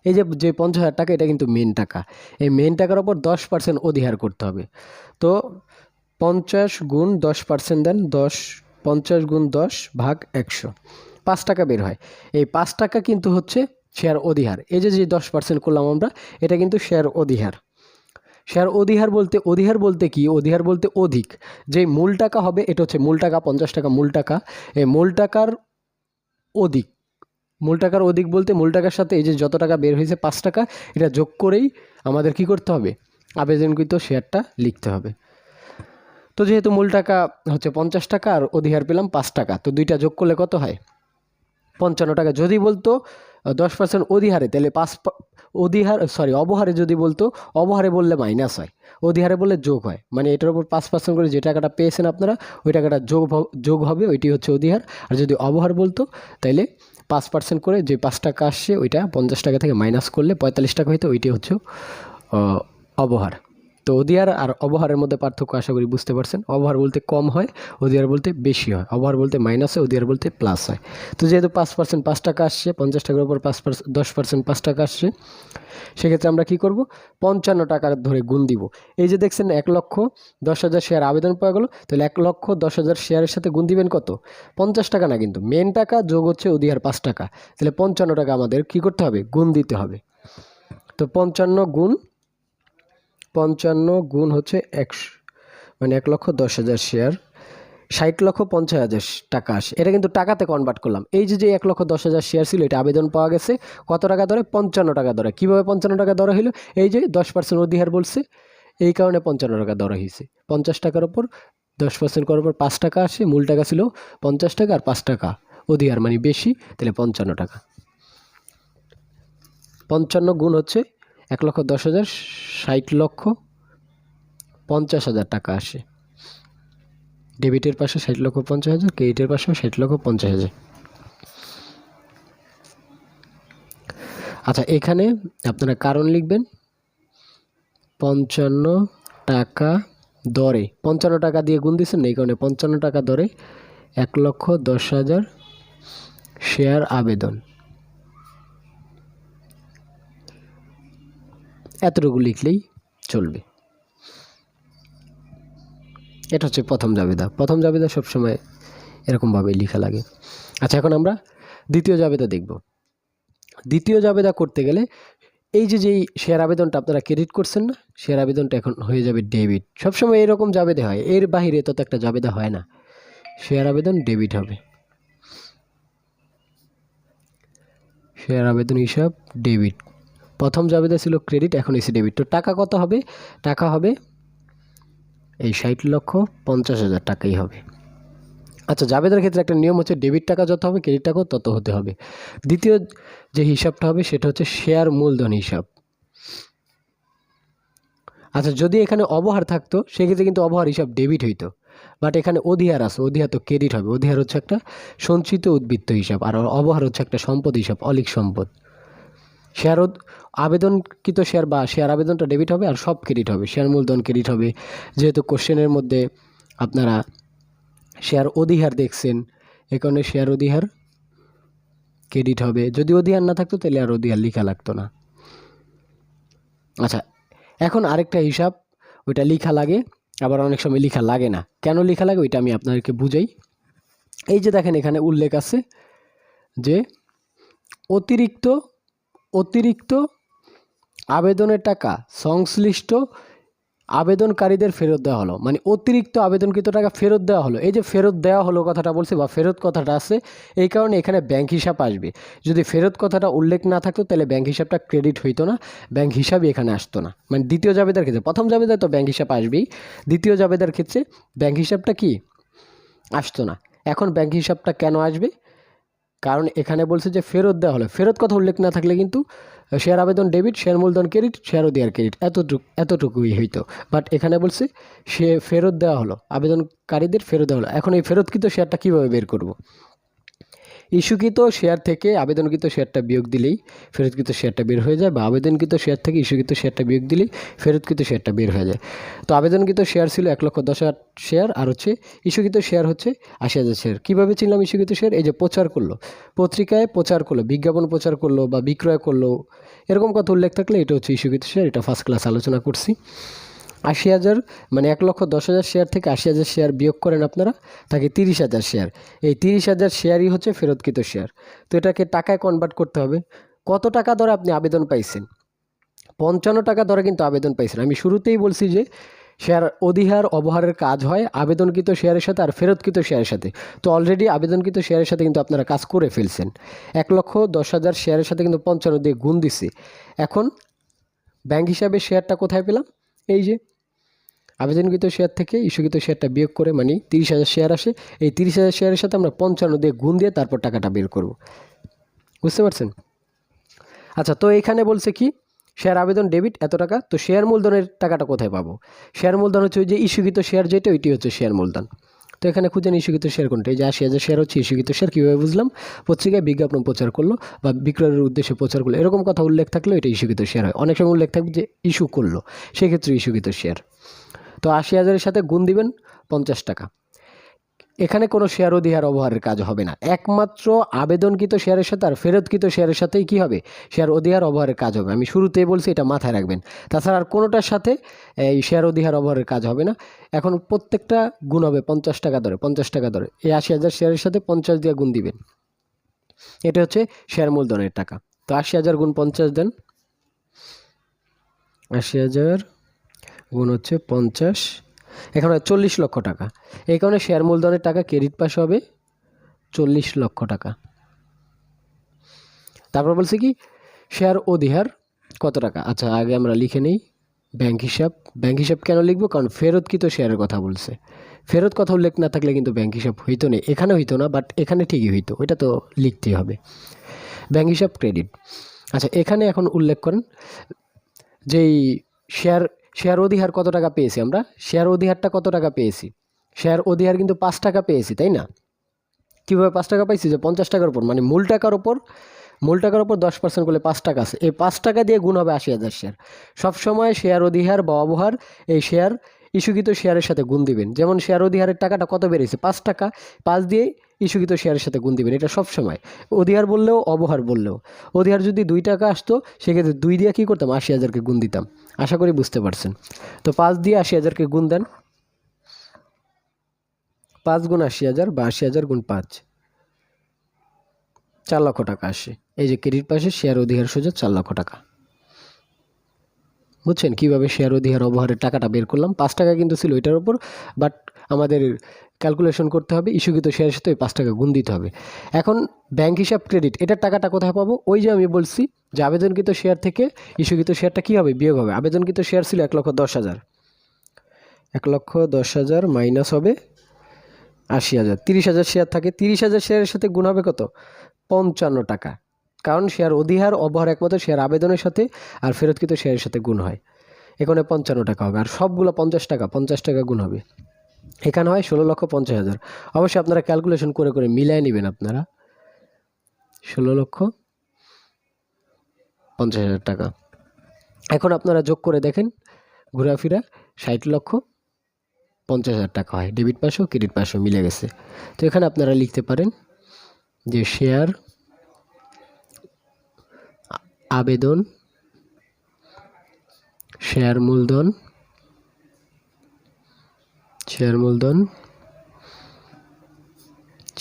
S1: এই যে 50,000 টাকা, এটা কিন্তু মেন টাকা। এই মেন টাকার ওপর 10% অধিহার করতে হবে। তো 50 গুণ 10% দেন, 50 গুণ 10 ভাগ 100, 5 টাকা বের হয়। এই 5 টাকা কিন্তু হচ্ছে শেয়ার অধিহার। এই যে 10% করলাম আমরা, এটা কিন্তু শেয়ার অধিহার। শেয়ার অধিহার বলতে কি, অধিহার বলতে অধিক, যে মূল টাকা হবে এটা হচ্ছে মূল টাকা, 50 টাকা মূল টাকা, এই মূল টাকার অধিক, মূল টাকার অধিক বলতে মূল টাকার সাথে এই যে যত টাকা বের হয়েছে 5 টাকা, এটা যোগ করেই আমাদের কি করতে হবে, আবেদনকৃত শেয়ারটা লিখতে হবে। তো যেহেতু মূল টাকা হচ্ছে 50 টাকা আর অধিহার পেলাম 5 টাকা, তো দুইটা যোগ করলে কত হয়, 55 টাকা। যদি বলতো 10% অধিহারে, তাহলে অবহারে যদি বলতো, অবহারে বললে মাইনাস হয়, অধিহারে বললে যোগ হয়, মানে এটার উপর 5% করে যে টাকাটা পেয়েছেন আপনারা, ওই টাকাটা যোগ হবে, ওইটি হচ্ছে অধিহার। আর যদি অবহার বলতো, তাইলে 5% করে যে 5 টাকা আসছে ওইটা 50 টাকা থেকে মাইনাস করলে 45 টাকা হইতো, ওইটি হচ্ছে অবহার। তো অধিহার আর অবহারের মধ্যে পার্থক্য আশা করি বুঝতে পারছেন। অবহার বলতে কম হয়, অধিহার বলতে বেশি হয়। অবহার বলতে মাইনাস হয়, অধিহার বলতে প্লাস হয়। তো যেহেতু 5% 5 টাকা আসছে, 50 টাকার উপর 10% 5 টাকা আসছে, সেক্ষেত্রে আমরা কি করব, 55 টাকা ধরে গুণ দিব। এই যে দেখছেন 1,10,000 শেয়ার আবেদন পাওয়া গেল, তাহলে 1,10,000 শেয়ারের সাথে গুণ দিবেন কত, 50 টাকা না, কিন্তু মেন টাকা যোগ হচ্ছে অধিহার 5 টাকা, তাহলে 55 টাকা আমাদের কি করতে হবে, গুণ দিতে হবে। তো 55 গুণ হচ্ছে 100, মানে 1,10,000 শেয়ার 60,50,000 টাকা আসে। এটা কিন্তু টাকাতে কনভার্ট করলাম। এই যে 1,10,000 শেয়ার ছিল, এটা আবেদন পাওয়া গেছে কত টাকা দরে, 55 টাকা দরে। কীভাবে 55 টাকা দরে হলো, এই যে 10% অধিহার বলছে, এই কারণে 55 টাকা দরে হয়েছে। 50 টাকার ওপর 10% করার পর 5 টাকা আসে, মূল টাকা ছিল 50 টাকা আর 5 টাকা অধিহার মানে বেশি, তাহলে 55 টাকা। 55 গুণ হচ্ছে 1,10,000, 60,50,000 টাকা আসে। ডেবিটের পাশে 60,50,000, ক্রেডিটের পাশে 60,50,000। আচ্ছা, এখানে আপনারা কারণ লিখবেন 55 টাকা দরে, 55 টাকা দিয়ে গুণ দিচ্ছেন, এই কারণে 55 টাকা দরে 1,10,000 শেয়ার আবেদন, এতটুকু লিখলেই চলবে। এটা হচ্ছে প্রথম জাবেদা। প্রথম জাবেদা সবসময় এরকমভাবেই লেখা লাগে। আচ্ছা, এখন আমরা দ্বিতীয় জাবেদা দেখব। দ্বিতীয় জাবেদা করতে গেলে এই যে শেয়ার আবেদনটা আপনারা ক্রেডিট করছেন না, শেয়ার আবেদনটা এখন হয়ে যাবে ডেবিট। সবসময় এরকম জাবেদা হয়, এর বাহিরে তত একটা জাবেদা হয় না। শেয়ার আবেদন ডেবিট হবে, শেয়ার আবেদন হিসাব ডেবিট। প্রথম জাবেদা ছিল ক্রেডিট, এখন এসে ডেবিট। তো টাকা কত হবে, টাকা হবে এই 60,50,000 টাকাই হবে। আচ্ছা, জাবেদার ক্ষেত্রে একটা নিয়ম হচ্ছে ডেবিট টাকা যত হবে ক্রেডিট টাকাও তত হতে হবে। দ্বিতীয় যে হিসাবটা হবে সেটা হচ্ছে শেয়ার মূলধন হিসাব। আচ্ছা, যদি এখানে অবহার থাকতো সেক্ষেত্রে কিন্তু অবহার হিসাব ডেবিট হইতো, বাট এখানে অধিহার আছে, অধিহার তো ক্রেডিট হবে। অধিহার হচ্ছে একটা সঞ্চিত উদ্বৃত্ত হিসাব, আর অবহার হচ্ছে একটা সম্পদ হিসাব, অলিক সম্পদ। শেয়ার আবেদনকৃত শেয়ার বা শেয়ার আবেদনটা ডেবিট হবে আর সব ক্রেডিট হবে, শেয়ার মূলধন ক্রেডিট হবে। যেহেতু কোশ্চেনের মধ্যে আপনারা শেয়ার অধিহার দেখছেন, এ কারণে শেয়ার অধিহার ক্রেডিট হবে। যদি অধিহার না থাকতো তাহলে আর অধিহার লেখা লাগতো না। আচ্ছা, এখন আরেকটা হিসাব, ওইটা লেখা লাগে, আবার অনেক সময় লেখা লাগে না। কেন লেখা লাগে ওইটা আমি আপনাদেরকে বুঝাই। এই যে দেখেন এখানে উল্লেখ আছে যে অতিরিক্ত আবেদনের টাকা সংশ্লিষ্ট আবেদনকারীদের ফেরত দেওয়া হলো, মানে অতিরিক্ত আবেদনকৃত টাকা ফেরত দেওয়া হলো। এই যে ফেরত দেওয়া হলো কথাটা বলছি বা ফেরত কথাটা আছে, এই কারণে এখানে ব্যাংক হিসাব আসবে। যদি ফেরত কথাটা উল্লেখ না থাকতো তাহলে ব্যাংক হিসাবটা ক্রেডিট হইতো না, ব্যাংক হিসাবই এখানে আসতো না। মানে দ্বিতীয় জাবেদার ক্ষেত্রে, প্রথম জাবেদার তো ব্যাংক হিসাব আসবেই, দ্বিতীয় জাবেদার ক্ষেত্রে ব্যাংক হিসাবটা কি আসতো না। এখন ব্যাংক হিসাবটা কেন আসবে? কারণ এখানে বলছে যে ফেরত দেওয়া হলো, ফেরত কথা উল্লেখ না থাকলে কিন্তু শেয়ার আবেদন ডেবিট, শেয়ার মূলধন ক্রেডিট, শেয়ার অধিকার ক্রেডিট এতটুকুই হইতো। বাট এখানে বলছে সে ফেরত দেওয়া হলো, আবেদনকারীদের ফেরত দেওয়া হলো। এখন এই ফেরতকৃত শেয়ারটা কীভাবে বের করব? ইস্যুকৃত শেয়ার থেকে আবেদনকৃত শেয়ারটা বিয়োগ দিলেই ফেরতকৃত শেয়ারটা বের হয়ে যায়, বা আবেদনকৃত শেয়ার থেকে ইস্যুকৃত শেয়ারটা বিয়োগ দিলেই ফেরতকৃত শেয়ারটা বের হয়ে যায়। তো আবেদনকৃত শেয়ার ছিল 1,10,000 শেয়ার, আর হচ্ছে ইস্যুকৃত শেয়ার হচ্ছে 80,000 শেয়ার। কীভাবে চিনলাম ইস্যুকৃত শেয়ার? এই যে প্রচার করলো, পত্রিকায় প্রচার করলো, বিজ্ঞাপন প্রচার করলো বা বিক্রয় করলো, এরকম কথা উল্লেখ থাকলে এটা হচ্ছে ইস্যুকৃত শেয়ার। এটা ফার্স্ট ক্লাস আলোচনা করছি। 80,000 মানে 1,10,000 শেয়ার থেকে 80,000 শেয়ার বিয়োগ করেন আপনারা, থাকে 30,000 শেয়ার। এই 30,000 শেয়ারই হচ্ছে ফেরতকৃত শেয়ার। তো এটাকে টাকায় কনভার্ট করতে হবে। কত টাকা দরে আপনি আবেদন পাইছেন? 55 টাকা দরে কিন্তু আবেদন পাইছেন। আমি শুরুতেই বলছি যে শেয়ার অধিহার অবহারের কাজ হয় আবেদনকৃত শেয়ারের সাথে আর ফেরতকৃত শেয়ারের সাথে। তো অলরেডি আবেদনকৃত শেয়ারের সাথে কিন্তু আপনারা কাজ করে ফেলছেন। 1,10,000 শেয়ারের সাথে কিন্তু 55 দিয়ে গুণ দিছে। এখন ব্যাংক হিসাবে শেয়ারটা কোথায় পেলাম? এই যে আবেদনকৃত শেয়ার থেকে ইস্যুকৃত শেয়ারটা বিয়োগ করে, মানে 30,000 শেয়ার আসে। এই 30,000 শেয়ারের সাথে আমরা 55 দিয়ে গুণ দিয়ে তারপর টাকাটা বের করব। বুঝতে পারছেন? আচ্ছা, তো এখানে বলছে কি শেয়ার আবেদন ডেবিট এত টাকা। তো শেয়ার মূলধনের টাকাটা কোথায় পাবো? শেয়ার মূলধন হচ্ছে ওই যে ইস্যুকৃত শেয়ার যেটা, ওইটি হচ্ছে শেয়ার মূলধন। তো এখানে খুঁজেন ইস্যুকৃত শেয়ার কোনটা। এই যে 80,000 শেয়ার হচ্ছে ইস্যুকৃত শেয়ার। কীভাবে বুঝলাম? পত্রিকায় বিজ্ঞাপন প্রচার করলো বা বিক্রয়ের উদ্দেশ্যে প্রচার করলো, এরকম কথা উল্লেখ থাকলেও এটা ইস্যুকৃত শেয়ার হয়। অনেক সময় উল্লেখ থাকবে যে ইস্যু করলো, সেক্ষেত্রে ইস্যুকৃত শেয়ার। তো 80,000-এর সাথে গুণ দিবেন 50 টাকা। এখানে কোনো শেয়ার অধিহার অবহারের কাজ হবে না, একমাত্র আবেদনকৃত শেয়ারের সাথে আর ফেরতকৃত শেয়ারের সাথেই কী হবে? শেয়ার অধিহার অবহারের কাজ হবে। আমি শুরুতেই বলছি, এটা মাথায় রাখবেন। তাছাড়া আর কোনোটার সাথে এই শেয়ার অধিহার অবহারের কাজ হবে না। এখন প্রত্যেকটা গুণ হবে 50 টাকা দরে, 50 টাকা দরে। এই 80,000 শেয়ারের সাথে 50 দিয়ে গুণ দিবেন। এটা হচ্ছে শেয়ার মূলধনের টাকা। তো 80,000 গুণ 50 দেন, 80,000 গুণ হচ্ছে 50, এখানে 40 লক্ষ টাকা। এই কারণে শেয়ার মূলধনের টাকা ক্রেডিট পাশে হবে 40 লক্ষ টাকা। তারপর বলছে কি শেয়ার অধিহার কত টাকা। আচ্ছা, আগে আমরা লিখে নিই ব্যাংক হিসাব। ব্যাংক হিসাব কেন লিখবো? কারণ ফেরতকৃত শেয়ারের কথা বলছে। ফেরত কথা উল্লেখ না থাকলে কিন্তু ব্যাংক হিসাব হইতো না, এখানে হইতো না, বাট এখানে ঠিকই হইতো, ওইটা তো লিখতেই হবে। ব্যাংক হিসাব ক্রেডিট। আচ্ছা, এখানে এখন উল্লেখ করেন যেই শেয়ার অধিহার কত টাকা পেয়েছি আমরা। শেয়ার অধিহারটা কত টাকা পেয়েছি? শেয়ার অধিহার কিন্তু 5 টাকা পেয়েছি, তাই না? কীভাবে 5 টাকা পাইছি? যে 50 টাকার উপর, মানে মূল টাকার উপর 10% করলে 5 টাকা আছে, এই 5 টাকা দিয়ে গুণ হবে 80,000 শেয়ার। সবসময় শেয়ার অধিহার বা অবহার এই শেয়ার ইস্যুকৃত শেয়ারের সাথে গুণ দিবেন। যেমন শেয়ার অধিহারের টাকাটা কত বেড়েছে? 5 টাকা, 5 দিয়ে ইস্যুকৃত শেয়ারের সাথে গুণ দিবেন। এটা সবসময়, অধিহার বললেও অবহার বললেও। অধিহার যদি 2 টাকা আসতো, সেক্ষেত্রে 2 দিয়ে কী করতাম? 80,000-কে গুণ দিতাম। আশা করি বুঝতে পারছেন। তো 5 দিয়ে 80,000-কে গুণ দেন, 5 গুণ 80,000 বা 80,000 গুণ 5, 4 লক্ষ টাকা আসে। এই যে ক্রেডিট পাশে শেয়ার অধিহার সোজা 4 লক্ষ টাকা। বুঝছেন কীভাবে শেয়ার অধিহার অবহারের টাকাটা বের করলাম? 5 টাকা কিন্তু ছিল এটার উপর, বাট আমাদের ক্যালকুলেশন করতে হবে ইস্যুকৃত শেয়ারের সাথে ওই 5 টাকা গুণ দিতে হবে। এখন ব্যাংক হিসাব ক্রেডিট, এটার টাকাটা কোথায় পাবো? ওই যে আমি বলছি যে আবেদনকৃত শেয়ার থেকে ইস্যুকৃত শেয়ারটা কী হবে? বিয়োগ হবে। আবেদনকৃত শেয়ার ছিল 1,10,000, 1,10,000 মাইনাস হবে 80,000, 30,000 শেয়ার থাকে। 30,000 শেয়ারের সাথে গুণ হবে কত? 55 টাকা। কারণ শেয়ার অধিহার অবহার একমাত্র শেয়ার আবেদনের সাথে আর ফেরতকৃত শেয়ারের সাথে গুণ হয়। এখানে 55 টাকা হবে, আর সবগুলো 50 টাকা, 50 টাকা গুণ হবে। এখানে হয় 16,50,000। অবশ্যই আপনারা ক্যালকুলেশন করে করে মিলায় নেবেন আপনারা। 16,50,000 টাকা। এখন আপনারা যোগ করে দেখেন, ঘোরাফেরা 60,50,000 টাকা হয়। ডেবিট পাশেও ক্রেডিট পাশেও মিলে গেছে। তো এখানে আপনারা লিখতে পারেন যে শেয়ার আবেদন, শেয়ার মূলধন,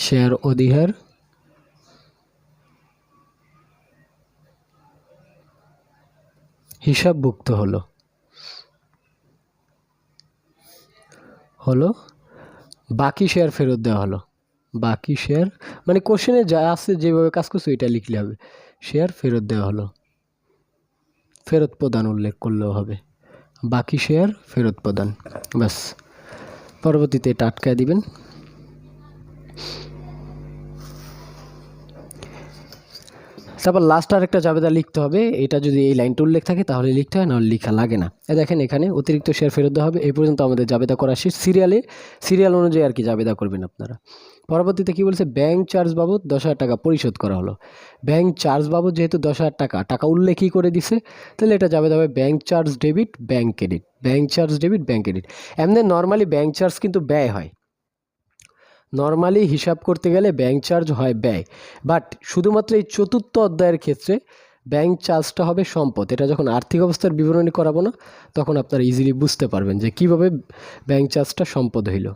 S1: শেয়ার অধিহার, হিসাবভুক্ত হলো বাকি শেয়ার ফেরত দেওয়া হলো। বাকি শেয়ার মানে কোশ্চেনে যা আছে যেভাবে কাজ করছে ওইটা লিখলে হবে। শেয়ার ফেরত দেওয়া হলো, ফেরত প্রদান উল্লেখ করলেও হবে। বাকি শেয়ার ফেরত প্রদান, ব্যাস। পরবর্তীতে এটা আটকায় দিবেন। তারপর লাস্ট আর একটা জাবেদা লিখতে হবে। এটা যদি এই লাইনটা উল্লেখ থাকে তাহলে লিখতে হয়, নাহলে লেখা লাগে না। দেখেন এখানে অতিরিক্ত শেয়ার ফেরত দেওয়া হবে। এই পর্যন্ত আমাদের জাবেদা করা শেষ। সিরিয়াল অনুযায়ী আর কি জাবেদা করবেন আপনারা। পরবর্তীতে কি বলছে, ব্যাংক চার্জ বাবদ 10,000 টাকা পরিশোধ করা হলো। ব্যাংক চার্জ বাবদ যেহেতু 10,000 টাকা উল্লেখই করে দিছে, তাহলে এটা জাবেদা হবে bank charge debit bank credit. Bank charge debit bank credit. এমনি নর্মালি ব্যাংক চার্জ কিন্তু ব্যয় হয়, নর্মালি হিসাব করতে গেলে ব্যাংক চার্জ হয় ব্যয়, বাট শুধুমাত্র এই 4র্থ অধ্যায়ের ক্ষেত্রে ব্যাংক চার্জটা হবে সম্পদ। এটা যখন আর্থিক অবস্থার বিবরণী করাবো না, তখন আপনারা ইজিলি বুঝতে পারবেন যে কীভাবে ব্যাংক চার্জটা সম্পদ হইল।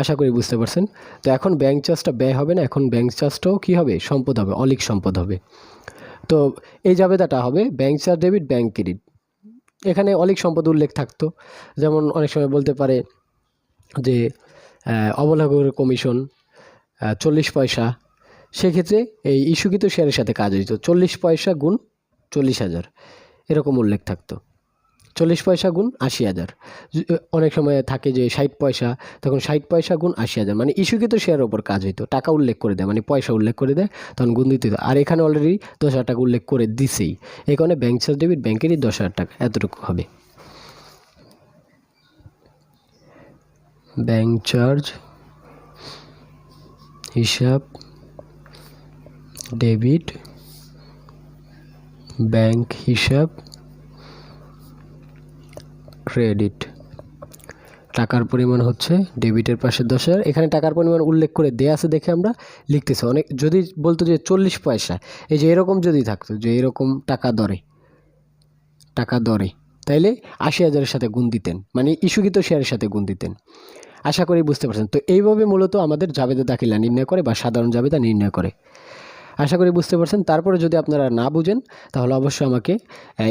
S1: আশা করি বুঝতে পারছেন। তো এখন ব্যাংক চার্জটা ব্যয় হবে না, এখন ব্যাংক চার্জটাও কী হবে, সম্পদ হবে, অলিক সম্পদ হবে। তো এই জাবেদাটা হবে bank charge debit bank credit. এখানে অলিক সম্পদ উল্লেখ থাকতো, যেমন অনেক সময় বলতে পারে যে অবলাগের কমিশন 40 পয়সা, সেক্ষেত্রে এই ইস্যুকৃত শেয়ারের সাথে কাজ হইতো 40 পয়সা গুণ 40,000, এরকম উল্লেখ থাকতো। 40 পয়সা গুণ 80,000। অনেক সময় থাকে যে 60 পয়সা, তখন 60 পয়সা গুণ 80,000, মানে ইস্যুকৃত শেয়ারের ওপর কাজ হইতো। টাকা উল্লেখ করে দেয়, মানে পয়সা উল্লেখ করে দেয়, তখন গুণ দিতে হতো। আর এখানে অলরেডি 10,000 টাকা উল্লেখ করে দিছেই, এই কারণে ব্যাংক চার্জ ডেবিট ব্যাংকেরই 10,000 টাকা, এতটুকু হবে। ব্যাংক চার্জ হিসাব ডেবিট ব্যাংক হিসাব ক্রেডিট। টাকার পরিমাণ হচ্ছে ডেবিটের পাশে 10,000, এখানে টাকার পরিমাণ উল্লেখ করে দেয়া আছে দেখে আমরা লিখতেছি। অনেক যদি বলতো যে 40 পয়সা, এই যে এরকম যদি থাকতো যে এরকম টাকা দরে, তাইলে 80,000-এর সাথে গুণ দিতেন, মানে ইস্যুকৃত শেয়ারের সাথে গুণ দিতেন। আশা করি বুঝতে পারছেন। তো এইভাবে মূলত আমাদের জাবেদা দাখিলা নির্ণয় করে বা সাধারণ জাবেদা নির্ণয় করে। আশা করি বুঝতে পারছেন। তারপরে যদি আপনারা না বুঝেন তাহলে অবশ্যই আমাকে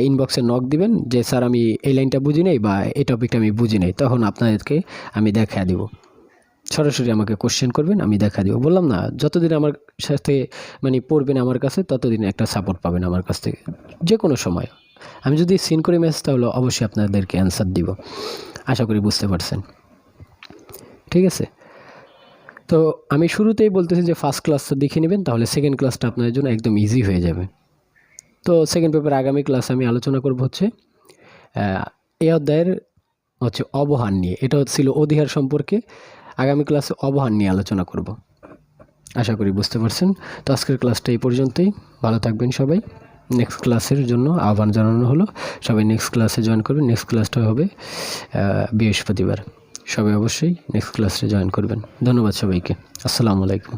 S1: ইনবক্সে নক দিবেন যে স্যার আমি এই লাইনটা বুঝি নাই বা এই টপিকটা আমি বুঝি নাই, তখন আপনাদেরকে আমি দেখা দিব। সরাসরি আমাকে কোশ্চেন করবেন, আমি দেখা দিব। বললাম না, যতদিন আমার সাথে মানে পড়বেন আমার কাছে, ততদিন একটা সাপোর্ট পাবেন আমার কাছ থেকে, যে কোনো সময়। আমি যদি সিন করি মেসেজ, তাহলে অবশ্যই আপনাদেরকে অ্যান্সার দিব। আশা করি বুঝতে পারছেন, ঠিক আছে। তো আমি শুরুতেই বলতেছি যে ফার্স্ট ক্লাসটা দেখে নেবেন, তাহলে সেকেন্ড ক্লাসটা আপনাদের জন্য একদম ইজি হয়ে যাবে। তো সেকেন্ড পেপার আগামী ক্লাসে আমি আলোচনা করব হচ্ছে এই অধ্যায়ের হচ্ছে অবহার নিয়ে। এটা ছিল অধিহার সম্পর্কে, আগামী ক্লাসে অবহার নিয়ে আলোচনা করব। আশা করি বুঝতে পারছেন। তো আজকের ক্লাসটা এই পর্যন্তই। ভালো থাকবেন সবাই। নেক্সট ক্লাসের জন্য আহ্বান জানানো হলো, সবাই নেক্সট ক্লাসে জয়েন করবেন। নেক্সট ক্লাসটা হবে বৃহস্পতিবার। সবাই অবশ্যই নেক্সট ক্লাসে জয়েন করবেন। ধন্যবাদ সবাইকে। আসসালামু আলাইকুম।